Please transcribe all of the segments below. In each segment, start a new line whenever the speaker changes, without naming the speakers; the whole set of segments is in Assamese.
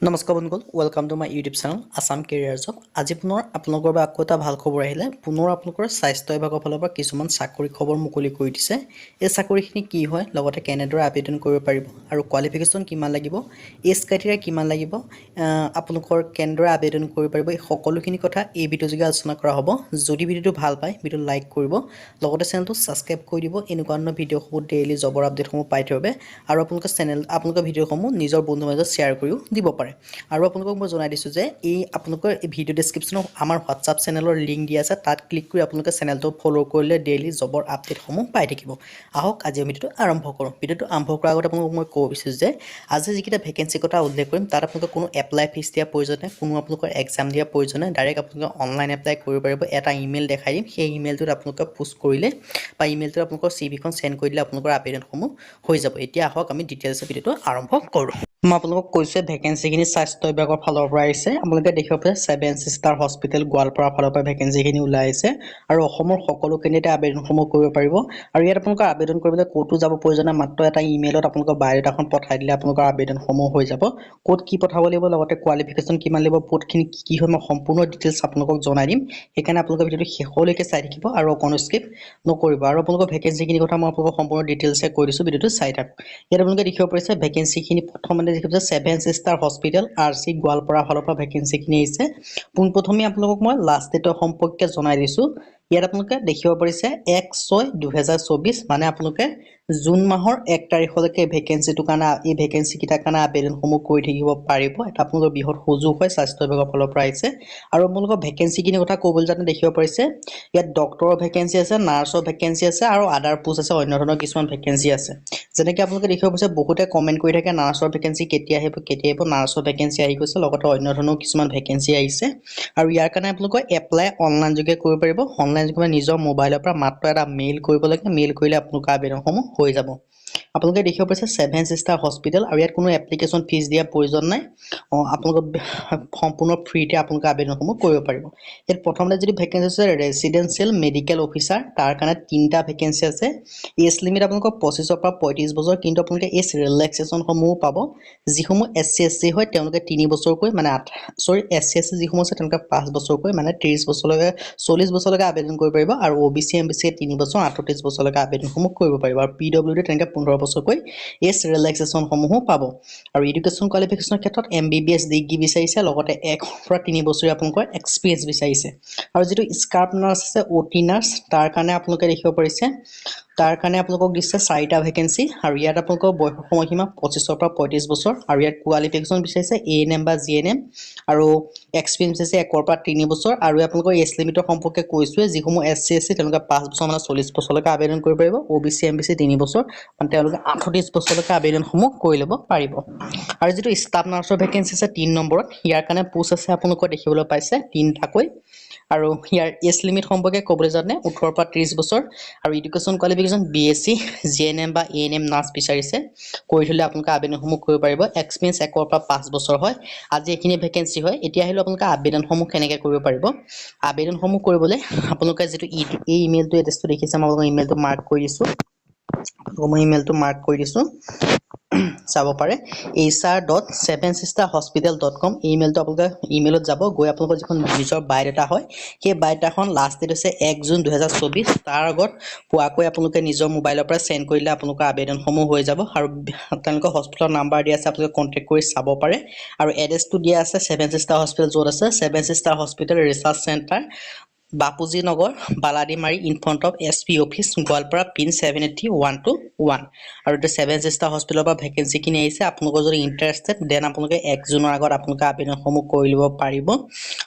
নমস্কাৰ বন্ধুসকল welcome to my YouTube channel Assam career job আজি পুনৰ আপোনালোকৰ বাবে আকৌ এটা ভাল খবৰ আহিলে পুনৰ আপোনালোকৰ স্বাস্থ্য বিভাগৰ ফালৰ পৰা কিছুমান চাকৰি খবৰ মুকলি কৰি দিছে এই চাকৰিখিনি কি হয় লগতে কেনেদৰে আবেদন কৰিব পাৰিব আৰু কোৱালিফিকেশ্যন কিমান লাগিব এজ ক্ৰাইটেৰিয়া কিমান লাগিব আপোনালোকৰ কেনেদৰে আবেদন কৰিব পাৰিব এই সকলোখিনি কথা এই ভিডিঅ'যোগে আলোচনা কৰা হ'ব যদি ভিডিঅ'টো ভাল পায় ভিডিঅ'টো লাইক কৰিব লগতে চেনেলটো ছাবস্ক্ৰাইব কৰি দিব এনেকুৱা ধৰণৰ ভিডিঅ'সমূহ ডেইলি জবৰ আপডেটসমূহ পাই থাকিব আৰু আপোনালোকৰ ভিডিঅ'সমূহ নিজৰ বন্ধুৰ মাজত শ্বেয়াৰ কৰিও দিব পাৰে আৰু আপোনালোকক মই জনাই দিছোঁ যে এই আপোনালোকৰ এই ভিডিঅ' ডেছক্ৰিপশ্যনত আমাৰ হোৱাটছআপ চেনেলৰ লিংক দিয়া আছে তাত ক্লিক কৰি আপোনালোকে চেনেলটো ফ'ল' কৰিলে ডেইলি জবৰ আপডেটসমূহ পাই থাকিব আহক আজি ভিডিঅ'টো আৰম্ভ কৰোঁ ভিডিঅ'টো আৰম্ভ কৰাৰ আগতে আপোনালোকক মই ক'ব বিচাৰিছোঁ যে আজি যিকেইটা ভেকেঞ্চিৰ কথা উল্লেখ কৰিম তাত আপোনালোকে কোনো এপ্লাই ফিজ দিয়া প্ৰয়োজন নাই কোনো আপোনালোকৰ এক্সাম দিয়া প্ৰয়োজন নাই ডাইৰেক্ট আপোনালোকে অনলাইন এপ্লাই কৰিব পাৰিব এটা ইমেইল দেখাই দিম সেই ইমেইলটোত আপোনালোকে পোষ্ট কৰিলে বা ইমেইলটোত আপোনালোকৰ চিভিখন চেণ্ড কৰি দিলে আপোনালোকৰ আবেদনসমূহ হৈ যাব এতিয়া আহক আমি ডিটেইলছ ভিডিঅ'টো আৰম্ভ কৰোঁ মই আপোনালোকক কৈছোঁ ভেকেঞ্চিখিনি স্বাস্থ্য বিভাগৰ ফালৰ পৰা আহিছে আপোনালোকে দেখিব পাৰে 7 ষ্টাৰ হস্পিটেল গোৱালপাৰা ফালৰ পৰা ভেকেঞ্চিখিনি ওলাই আহিছে আৰু অসমৰ সকলো কেন্দ্ৰতে আবেদনসমূহ কৰিব পাৰিব আৰু ইয়াত আপোনালোকৰ আবেদন কৰিবলৈ ক'তো যাব প্ৰয়োজন নাই মাত্ৰ এটা ইমেইলত আপোনালোকৰ বায়'ডাটাখন পঠাই দিলে আপোনালোকৰ আবেদনসমূহ হৈ যাব ক'ত কি পঠাব লাগিব লগতে কোৱালিফিকেশ্যন কিমান লাগিব পদখিনি কি হয় মই সম্পূৰ্ণ ডিটেইলছ আপোনালোকক জনাই দিম সেইকাৰণে আপোনালোকে ভিডিঅ'টো শেষলৈকে চাই থাকিব আৰু অকণো স্কিপ নকৰিব আৰু আপোনালোকৰ ভেকেঞ্চিখিনিৰ কথা মই আপোনালোকক সম্পূৰ্ণ ডিটেইলছে কৈ দিছোঁ ভিডিঅ'টো চাই থাকক ইয়াত আপোনালোকে দেখিব পাৰিছে ভেকেঞ্চিখিনি প্ৰথমতে দেখিব যে 7 ষ্টাৰ হস্পিটেল RC গোৱালপাৰা ফালৰ পৰা ভেকেঞ্চিখিনি আহিছে পোনপ্ৰথমে আপোনালোকক মই লাষ্ট ডেটৰ সম্পৰ্কে জনাই দিছোঁ ইয়াত আপোনালোকে দেখিব পাৰিছে 1/6/2024 মানে আপোনালোকে জুন মাহৰ 1 তাৰিখলৈকে ভেকেঞ্চিটোৰ কাৰণে এই ভেকেঞ্চিকেইটাৰ কাৰণে আবেদনসমূহ কৰি থাকিব পাৰিব এটা আপোনালোকৰ বৃহৎ সুযোগ হয় স্বাস্থ্য বিভাগৰ ফালৰ পৰা আহিছে আৰু আপোনালোকৰ ভেকেঞ্চিখিনিৰ কথা ক'বলৈ যাতে দেখিব পাৰিছে ইয়াত ডক্টৰৰ ভেকেঞ্চি আছে নাৰ্ছৰ ভেকেঞ্চি আছে আৰু আদাৰ পোষ্ট আছে অন্য ধৰণৰ কিছুমান ভেকেঞ্চি আছে যেনেকৈ আপোনালোকে দেখিব পাৰিছে বহুতে কমেণ্ট কৰি থাকে নাৰ্ছৰ ভেকেঞ্চি কেতিয়া আহিব নাৰ্ছৰ ভেকেঞ্চি আহি গৈছে লগতে অন্য ধৰণৰ কিছুমান ভেকেঞ্চি আহিছে আৰু ইয়াৰ কাৰণে আপোনালোকে এপ্লাই অনলাইন যোগে কৰিব পাৰিব অনলাইন যোগে নিজৰ মোবাইলৰ পৰা মাত্ৰ এটা মেইল কৰিব লাগে মেইল কৰিলে আপোনালোকৰ আবেদনসমূহ হৈ যাব আপোনালোকে দেখিব পাৰিছে 7 ষ্টাৰ হস্পিটেল আৰু ইয়াত কোনো এপ্লিকেশ্যন ফিজ দিয়াৰ প্ৰয়োজন নাই আপোনালোকৰ সম্পূৰ্ণ ফ্ৰীতে আপোনালোকে আবেদনসমূহ কৰিব পাৰিব ইয়াত প্ৰথমতে যদি ভেকেঞ্চি আছে ৰেচিডেন্সিয়েল মেডিকেল অফিচাৰ তাৰ কাৰণে 3টা ভেকেঞ্চি আছে এজ লিমিট আপোনালোকৰ 25 পৰা 35 বছৰ কিন্তু আপোনালোকে এজ ৰিলেক্সেশ্যনসমূহ পাব যিসমূহ SC SC হয় তেওঁলোকে 3 বছৰকৈ মানে SC SC যিসমূহ আছে তেওঁলোকে 5 বছৰকৈ মানে 30 বছৰলৈকে 40 বছৰলৈকে আবেদন কৰিব পাৰিব আৰু OBC MBC 3 বছৰ 38 বছৰলৈকে আবেদনসমূহ কৰিব পাৰিব আৰু PWD তেনেকৈ 15 বছৰকৈ এজ ৰিলেক্সেশ্যনসমূহো পাব আৰু এডুকেশ্যন কোৱালিফিকেশ্যনৰ ক্ষেত্ৰত MBBS ডিগ্ৰী বিচাৰিছে লগতে 1 পৰা 3 বছৰীয়া আপোনালোকৰ এক্সপিৰিয়েঞ্চ বিচাৰিছে আৰু যিটো স্কাৰ্প নাৰ্ছ আছে OT নাৰ্ছ তাৰ কাৰণে আপোনালোকে দেখিব পাৰিছে তাৰ কাৰণে আপোনালোকক দিছে 4টা ভেকেঞ্চি আৰু ইয়াত আপোনালোকৰ বয়স সময়সীমা 25 পৰা 35 বছৰ আৰু ইয়াত কোৱালিফিকেশ্যন বিচাৰিছে ANM বা GNM আৰু এক্সপিৰিয়েঞ্চ আছে 1 পৰা 3 বছৰ আৰু আপোনালোকৰ এজ লিমিটৰ সম্পৰ্কে কৈছোৱে যিসমূহ SC SC তেওঁলোকে 5 বছৰ মানে 40 বছৰলৈকে আবেদন কৰিব পাৰিব OBC MBC 3 বছৰ মানে তেওঁলোকে 38 বছৰলৈকে আবেদনসমূহ কৰি ল'ব পাৰিব আৰু যিটো ষ্টাফ নাৰ্ছৰ ভেকেঞ্চি আছে 3 নম্বৰত ইয়াৰ কাৰণে পোষ্ট আছে আপোনালোকৰ দেখিবলৈ পাইছে 3টাকৈ আৰু ইয়াৰ এজ লিমিট সম্পৰ্কে ক'বলৈ যাওঁতে 18 পৰা 30 বছৰ আৰু এডুকেশ্যন কোৱালিফিকেশ্যন BSc GNM বা ANM নাৰ্ছ বিচাৰিছে কৰি থলে আপোনালোকে আবেদনসমূহ কৰিব পাৰিব এক্সপিৰিয়েঞ্চ 1 পৰা 5 বছৰ হয় আজি এইখিনি ভেকেঞ্চি হয় এতিয়া আহিলে আপোনালোকে আবেদনসমূহ কেনেকৈ কৰিব পাৰিব আবেদনসমূহ কৰিবলৈ আপোনালোকে যেটো এই ইমেইলটো এড্ৰেছটো দেখিছে মই আপোনালোকৰ ইমেইলটো মাৰ্ক কৰি দিছোঁ মই ইমেইলটো মাৰ্ক কৰি দিছোঁ চাব পাৰে hr.7sisterhospital.com ইমেইলটো আপোনালোকে ইমেইলত যাব গৈ আপোনালোকৰ যিখন নিজৰ বায়'ডাটা হয় সেই বায়'ডাটাখন লাষ্ট ডেট হৈছে 1 জুন 2024 তাৰ আগত পুৱাকৈ আপোনালোকে নিজৰ মোবাইলৰ পৰা সেন্ড কৰিলে আপোনালোকৰ আবেদনসমূহ হৈ যাব আৰু তেওঁলোকৰ হস্পিটেলৰ নাম্বাৰ দিয়া আছে আপোনালোকে কন্টেক্ট কৰি চাব পাৰে আৰু এড্ৰেছটো দিয়া আছে 7 ষ্টাৰ হস্পিটেল য'ত আছে 7 star hospital research centre Bapuji Nagar Baladimari in front of SP office Goalpara pin 78121 আৰু এটা 7 ষ্টাৰ হস্পিটেলৰ পৰা ভেকেঞ্চিখিনি আহিছে আপোনালোকৰ যদি ইন্টাৰেষ্টেড দেন আপোনালোকে 1 জুনৰ আগত আপোনালোকে আবেদনসমূহ কৰি ল'ব পাৰিব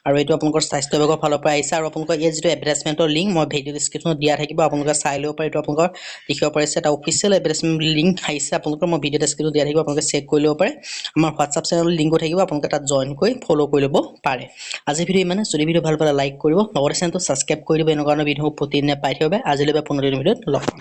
আৰু এইটো আপোনালোকৰ স্বাস্থ্য বিভাগৰ ফালৰ পৰা আহিছে আৰু আপোনালোকৰ এই যিটো এডভাৰটাইজমেন্টৰ লিংক মই ভিডিও ডেসক্ৰিপচনত দিয়া থাকিব আপোনালোকে চাই ল'ব পাৰিব আপোনালোকৰ দেখিব পাৰিছে এটা অফিচিয়েল এডভাৰটাইজমেন্ট লিংক আহিছে আপোনালোকৰ মই ভিডিও ডেসক্ৰিপচনত দিয়া থাকিব আপোনালোকে চেক কৰি ল'ব পাৰে আমাৰ হোৱাটছআপ চেনেলৰ লিংকো থাকিব আপোনালোকে তাত জয়েন কৰি ফলো কৰি ল'ব পাৰে আজি ভিডিও ইমানে যদি ভিডিও ভাল পালে লাইক কৰিব লগতে চেনেলটো সাবস্ক্ৰাইব কৰি দিব এনেকুৱা ধৰণৰ ভিডিও প্ৰতিদিনে পাই থাকিব আজিলৈ 15 দিনৰ ভিডিওত লগ পাম